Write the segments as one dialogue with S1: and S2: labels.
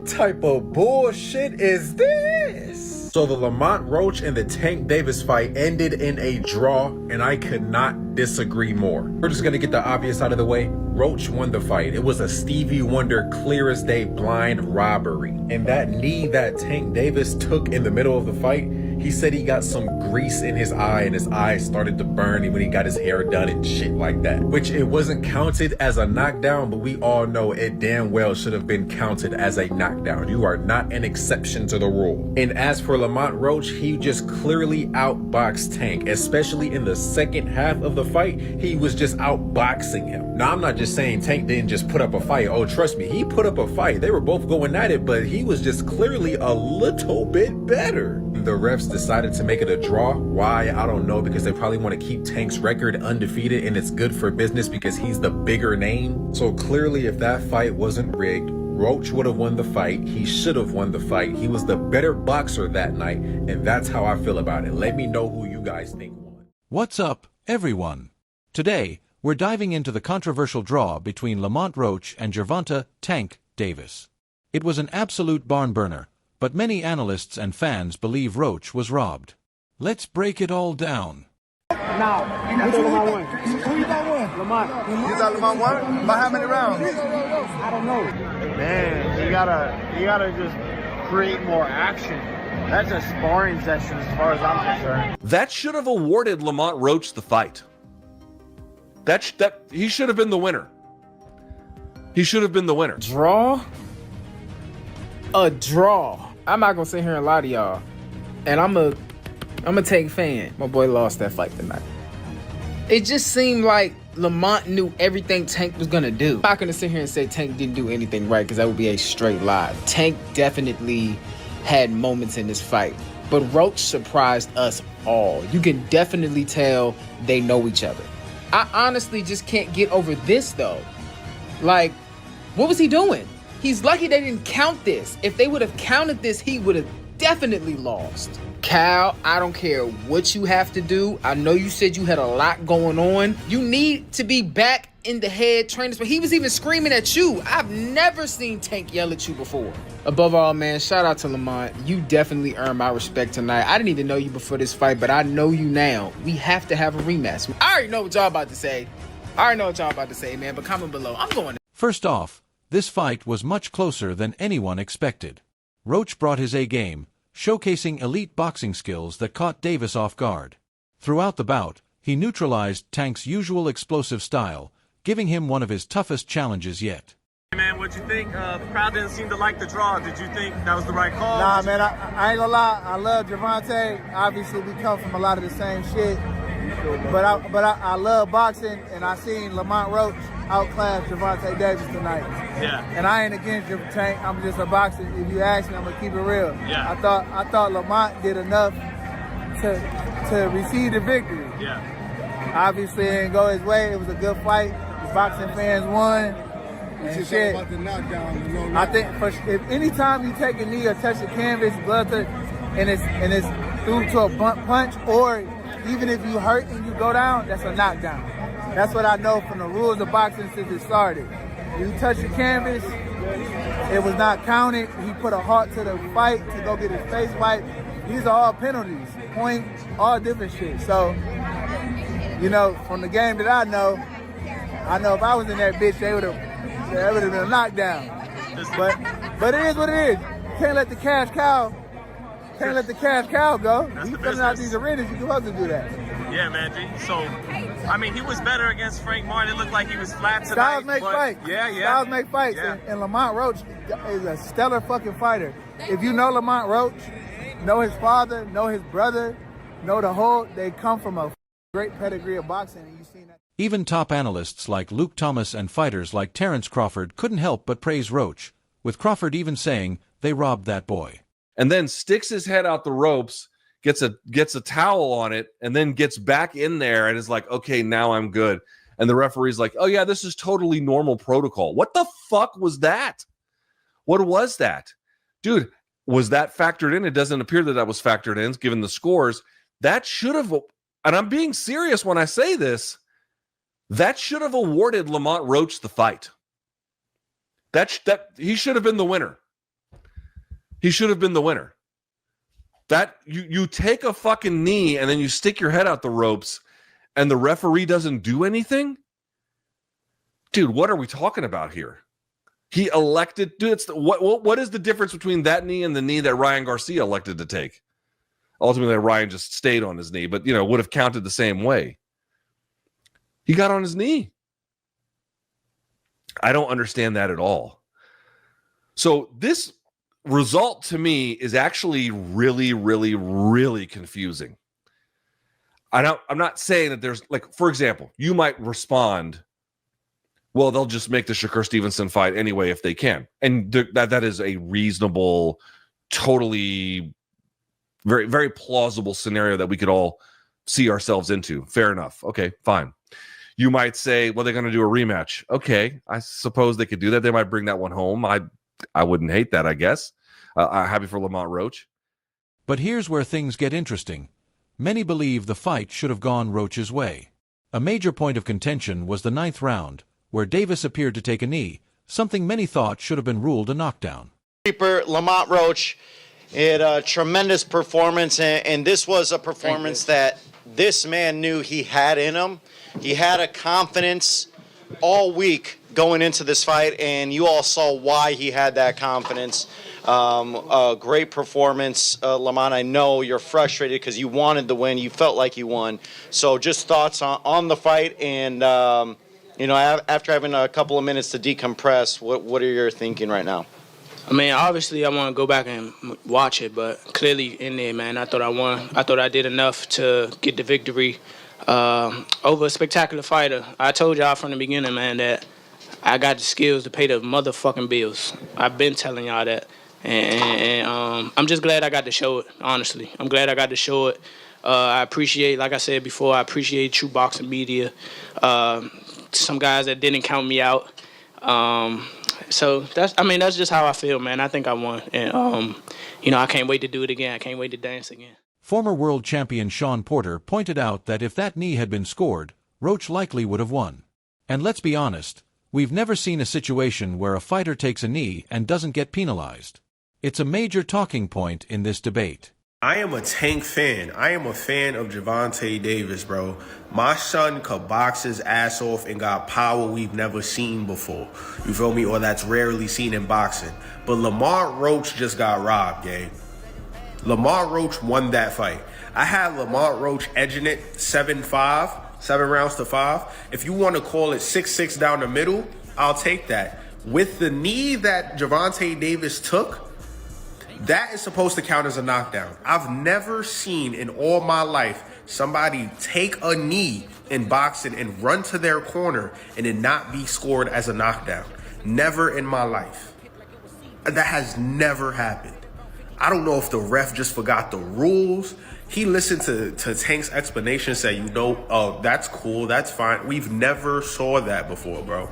S1: type of bullshit is this? So the Lamont Roach and the Tank Davis fight ended in a draw, and I could not disagree more. We're just gonna get the obvious out of the way. Roach won the fight. It was a Stevie Wonder, clear as day, blind robbery. And that knee that Tank Davis took in the middle of the fight, he said he got some grease in his eye and his eyes started to burn when he got his hair done and shit like that. Which it wasn't counted as a knockdown, but we all know it damn well should have been counted as a knockdown. You are not an exception to the rule. And as for Lamont Roach, he just clearly outboxed Tank, especially in the second half of the fight. He was just outboxing him. Now, I'm not just saying Tank didn't just put up a fight. Oh, trust me, he put up a fight. They were both going at it, but he was just clearly a little bit better. The refs decided to make it a draw. Why? I don't know, because they probably want to keep Tank's record undefeated, and it's good for business because he's the bigger name. So clearly, if that fight wasn't rigged, Roach would have won the fight. He should have won the fight. He was the better boxer that night, and that's how I feel about it. Let me know who you guys think won.
S2: What's up, everyone? Today, we're diving into the controversial draw between Lamont Roach and Gervonta Tank Davis. It was an absolute barn burner, but many analysts and fans believe Roach was robbed. Let's break it all down.
S3: Now, who you got won? Who you got won? Lamont.
S4: You thought Lamont won? By how many rounds?
S3: I don't know.
S5: Man, you gotta just create more action. That's a sparring session as far as I'm concerned.
S6: That should have awarded Lamont Roach the fight. That he should have been the winner. He should have been the winner.
S7: Draw? A draw. I'm not gonna sit here and lie to y'all. And I'm a Tank fan. My boy lost that fight tonight. It just seemed like Lamont knew everything Tank was gonna do. I'm not gonna sit here and say Tank didn't do anything right, because that would be a straight lie. Tank definitely had moments in this fight, but Roach surprised us all. You can definitely tell they know each other. I honestly just can't get over this though. Like, what was he doing? He's lucky they didn't count this. If they would have counted this, he would have definitely lost. Cal, I don't care what you have to do. I know you said you had a lot going on. You need to be back in the head training. But he was even screaming at you. I've never seen Tank yell at you before. Above all, man, shout out to Lamont. You definitely earned my respect tonight. I didn't even know you before this fight, but I know you now. We have to have a rematch. I already know what y'all about to say. Man, but comment below. I'm going.
S2: First off, this fight was much closer than anyone expected. Roach brought his A-game, showcasing elite boxing skills that caught Davis off guard. Throughout the bout, he neutralized Tank's usual explosive style, giving him one of his toughest challenges yet.
S8: Hey man, what'd you think? The crowd didn't seem to like the draw. Did you think that was the right call?
S4: Nah, man, I ain't gonna lie. I love Gervonta. Obviously, we come from a lot of the same shit. But I love boxing, and I seen Lamont Roach outclass Gervonta Davis tonight.
S8: Yeah.
S4: And I ain't against your Tank. I'm just a boxer. If you ask me, I'm gonna keep it real.
S8: Yeah.
S4: I thought Lamont did enough to receive the victory.
S8: Yeah.
S4: Obviously, it didn't go his way. It was a good fight. The boxing fans won. And shit.
S3: About the knockdown,
S4: I think if anytime you take a knee or touch the canvas, and it's through to a blunt punch, or even if you hurt and you go down, that's a knockdown. That's what I know from the rules of boxing since it started. You touch the canvas, it was not counted. He put a halt to the fight to go get his face wiped. These are all penalties, points, all different shit. So, you know, from the game that I know if I was in that bitch, that would have been a knockdown. But it is what it is. Can't let the cash cow go.
S8: That's
S4: You
S8: the
S4: coming out
S8: business.
S4: these arenas, you're supposed to do that.
S8: Yeah, man. So, I mean, he was better against Frank Martin. It looked like he was flat tonight.
S4: Styles make
S8: but
S4: fights.
S8: Yeah.
S4: Styles make fights.
S8: Yeah.
S4: And Lamont Roach is a stellar fucking fighter. If you know Lamont Roach, know his father, know his brother, know the whole, they come from a great pedigree of boxing, and you've seen that.
S2: Even top analysts like Luke Thomas and fighters like Terrence Crawford couldn't help but praise Roach, with Crawford even saying they robbed that boy.
S6: And then sticks his head out the ropes, gets a towel on it, and then gets back in there and is like, okay, now I'm good. And the referee's like, oh yeah, this is totally normal protocol. What the fuck was that? What was that? Dude, was that factored in? It doesn't appear that was factored in, given the scores. That should have, and I'm being serious when I say this, that should have awarded Lamont Roach the fight. That he should have been the winner. He should have been the winner. That you take a fucking knee and then you stick your head out the ropes and the referee doesn't do anything? Dude, what are we talking about here? He elected, dude, what is the difference between that knee and the knee that Ryan Garcia elected to take? Ultimately, Ryan just stayed on his knee, but, would have counted the same way. He got on his knee. I don't understand that at all. So this result to me is actually really, really, really confusing. I'm not saying that there's, like, for example, you might respond, well, they'll just make the Shakur Stevenson fight anyway if they can. And that is a reasonable, totally very, very plausible scenario that we could all see ourselves into. Fair enough. Okay, fine. You might say, well, they're going to do a rematch. Okay, I suppose they could do that. They might bring that one home. I wouldn't hate that, I guess. I'm happy for Lamont Roach.
S2: But here's where things get interesting. Many believe the fight should have gone Roach's way. A major point of contention was the 9th round, where Davis appeared to take a knee, something many thought should have been ruled a knockdown.
S9: Lamont Roach had a tremendous performance, and this was a performance that this man knew he had in him. He had a confidence all week going into this fight, and you all saw why he had that confidence. A great performance, Lamont. I know you're frustrated because you wanted the win. You felt like you won. So just thoughts on the fight, and after having a couple of minutes to decompress, what are your thinking right now?
S10: I mean, obviously, I want to go back and watch it, but clearly in there, man, I thought I won. I thought I did enough to get the victory over a spectacular fighter. I told y'all from the beginning, man, that I got the skills to pay the motherfucking bills. I've been telling y'all that. And I'm just glad I got to show it, honestly. I'm glad I got to show it. I appreciate, like I said before, I appreciate true boxing media. Some guys that didn't count me out. So that's just how I feel, man. I think I won, and I can't wait to do it again. I can't wait to dance again.
S2: Former world champion Sean Porter pointed out that if that knee had been scored, Roach likely would have won. And let's be honest, we've never seen a situation where a fighter takes a knee and doesn't get penalized. It's a major talking point in this debate.
S1: I am a Tank fan. I am a fan of Gervonta Davis, bro. My son could box his ass off and got power we've never seen before. You feel me? Or that's rarely seen in boxing. But Lamont Roach just got robbed, gang. Lamont Roach won that fight. I had Lamont Roach edging it 7-5, 7 rounds to 5. If you want to call it 6-6 down the middle, I'll take that. With the knee that Gervonta Davis took, that is supposed to count as a knockdown. I've never seen in all my life somebody take a knee in boxing and run to their corner and it not be scored as a knockdown. Never in my life. That has never happened. I don't know if the ref just forgot the rules. He listened to Tank's explanation, say, oh, that's cool, that's fine. We've never saw that before, bro.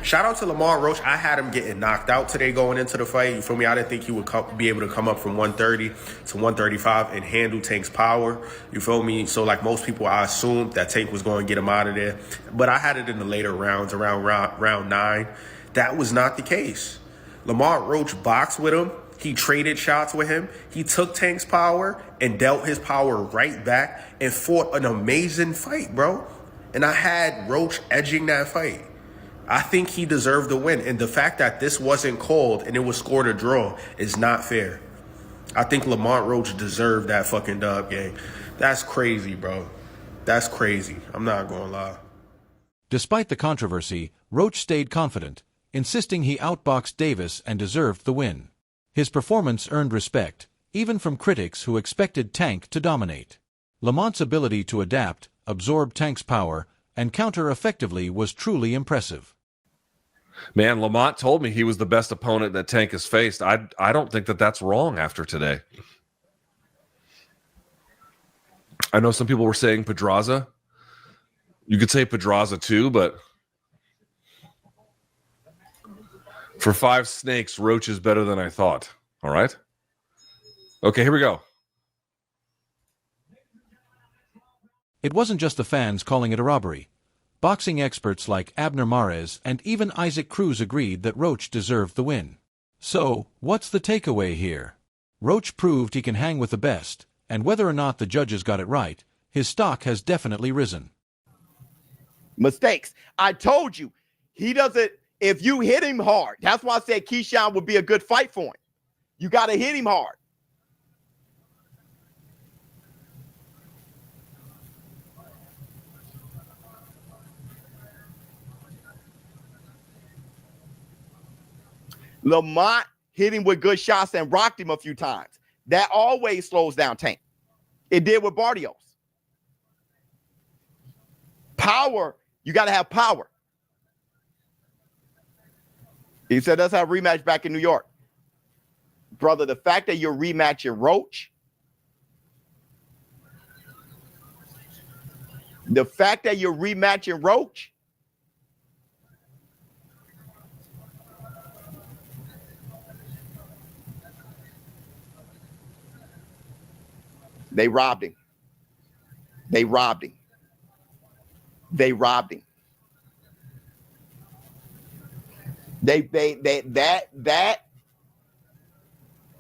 S1: Shout out to Lamont Roach. I had him getting knocked out today going into the fight. You feel me? I didn't think he would be able to come up from 130 to 135 and handle Tank's power. You feel me? So like most people, I assumed that Tank was going to get him out of there. But I had it in the later rounds, around round 9. That was not the case. Lamont Roach boxed with him. He traded shots with him. He took Tank's power and dealt his power right back and fought an amazing fight, bro. And I had Roach edging that fight. I think he deserved the win. And the fact that this wasn't called and it was scored a draw is not fair. I think Lamont Roach deserved that fucking dub, gang. That's crazy, bro. That's crazy. I'm not gonna lie.
S2: Despite the controversy, Roach stayed confident, insisting he outboxed Davis and deserved the win. His performance earned respect, even from critics who expected Tank to dominate. Lamont's ability to adapt, absorb Tank's power, and counter effectively was truly impressive.
S6: Man, Lamont told me he was the best opponent that Tank has faced. I don't think that that's wrong after today. I know some people were saying Pedraza. You could say Pedraza too, but for 5 snakes, Roach is better than I thought. All right? Okay, here we go.
S2: It wasn't just the fans calling it a robbery. Boxing experts like Abner Mares and even Isaac Cruz agreed that Roach deserved the win. So, what's the takeaway here? Roach proved he can hang with the best, and whether or not the judges got it right, his stock has definitely risen.
S11: Mistakes. I told you, he doesn't, if you hit him hard, that's why I said Keyshawn would be a good fight for him. You got to hit him hard. Lamont hit him with good shots and rocked him a few times. That always slows down Tank. It did with Barrios. Power, you got to have power. He said that's how rematch back in New York. Brother, the fact that you're rematching Roach, they robbed him.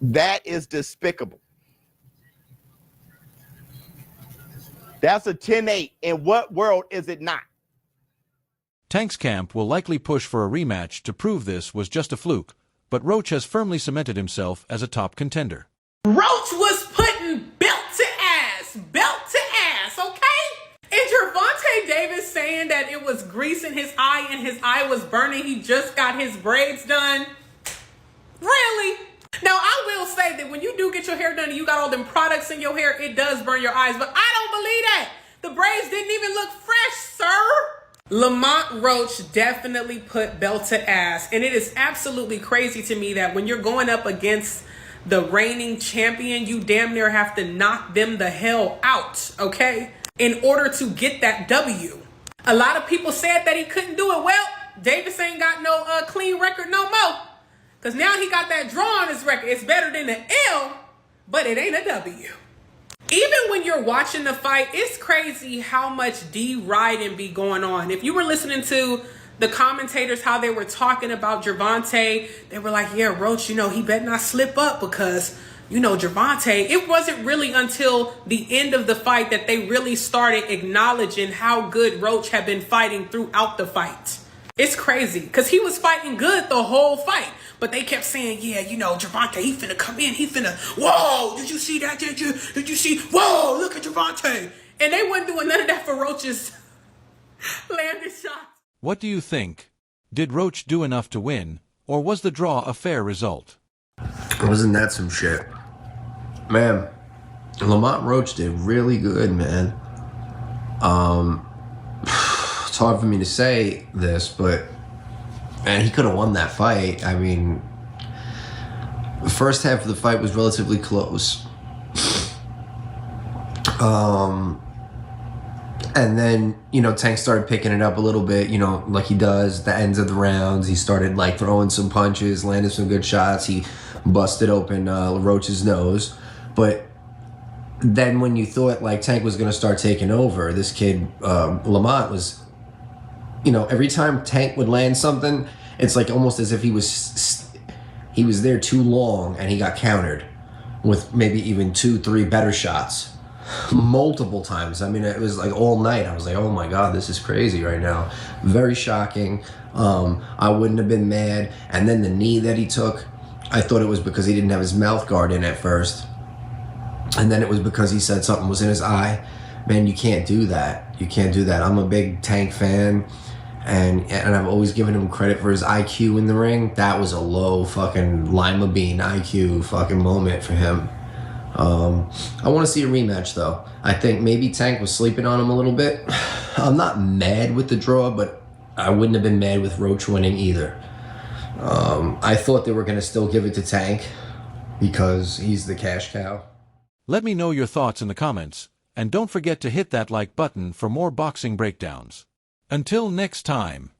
S11: That is despicable. That's a 10-8. In what world is it not?
S2: Tank's camp will likely push for a rematch to prove this was just a fluke, but Roach has firmly cemented himself as a top contender.
S12: Roach was putting belt to ass, okay? And Gervonta Davis saying that it was grease in his eye and his eye was burning. He just got his braids done. Really? Now, I will say that when you do get your hair done and you got all them products in your hair, it does burn your eyes, but I don't believe that. The braids didn't even look fresh, sir. Lamont Roach definitely put belt to ass, and it is absolutely crazy to me that when you're going up against the reigning champion, you damn near have to knock them the hell out, okay? In order to get that W. A lot of people said that he couldn't do it. Well, Davis ain't got no clean record no more. Because now he got that draw on his record. It's better than the L, but it ain't a W. Even when you're watching the fight, it's crazy how much deriding be going on. If you were listening to the commentators, how they were talking about Gervonta, they were like, yeah, Roach, you know, he better not slip up because, you know, Gervonta, it wasn't really until the end of the fight that they really started acknowledging how good Roach had been fighting throughout the fight. It's crazy because he was fighting good the whole fight. But they kept saying, yeah, you know, Gervonta, he finna come in. He finna, whoa, did you see that? Did you see? Whoa, look at Gervonta. And they wasn't doing none of that for Roach's landed shots.
S2: What do you think? Did Roach do enough to win, or was the draw a fair result?
S13: Wasn't that some shit? Man, Lamont Roach did really good, man. It's hard for me to say this, but man, he could have won that fight. I mean, the first half of the fight was relatively close. And then, you know, Tank started picking it up a little bit, you know, like he does the ends of the rounds. He started like throwing some punches, landed some good shots. He busted open Roach's nose. But then when you thought like Tank was going to start taking over, this kid, Lamont, was, you know, every time Tank would land something, it's like almost as if he was there too long and he got countered with maybe even 2-3 better shots multiple times. I mean, it was like all night. I was like, oh my God, this is crazy right now. Very shocking. I wouldn't have been mad. And then the knee that he took, I thought it was because he didn't have his mouth guard in at first. And then it was because he said something was in his eye. Man, you can't do that. You can't do that. I'm a big Tank fan. And I've always given him credit for his IQ in the ring. That was a low fucking lima bean IQ fucking moment for him. I want to see a rematch though. I think maybe Tank was sleeping on him a little bit. I'm not mad with the draw, but I wouldn't have been mad with Roach winning either. I thought they were going to still give it to Tank because he's the cash cow.
S2: Let me know your thoughts in the comments, and don't forget to hit that like button for more boxing breakdowns. Until next time.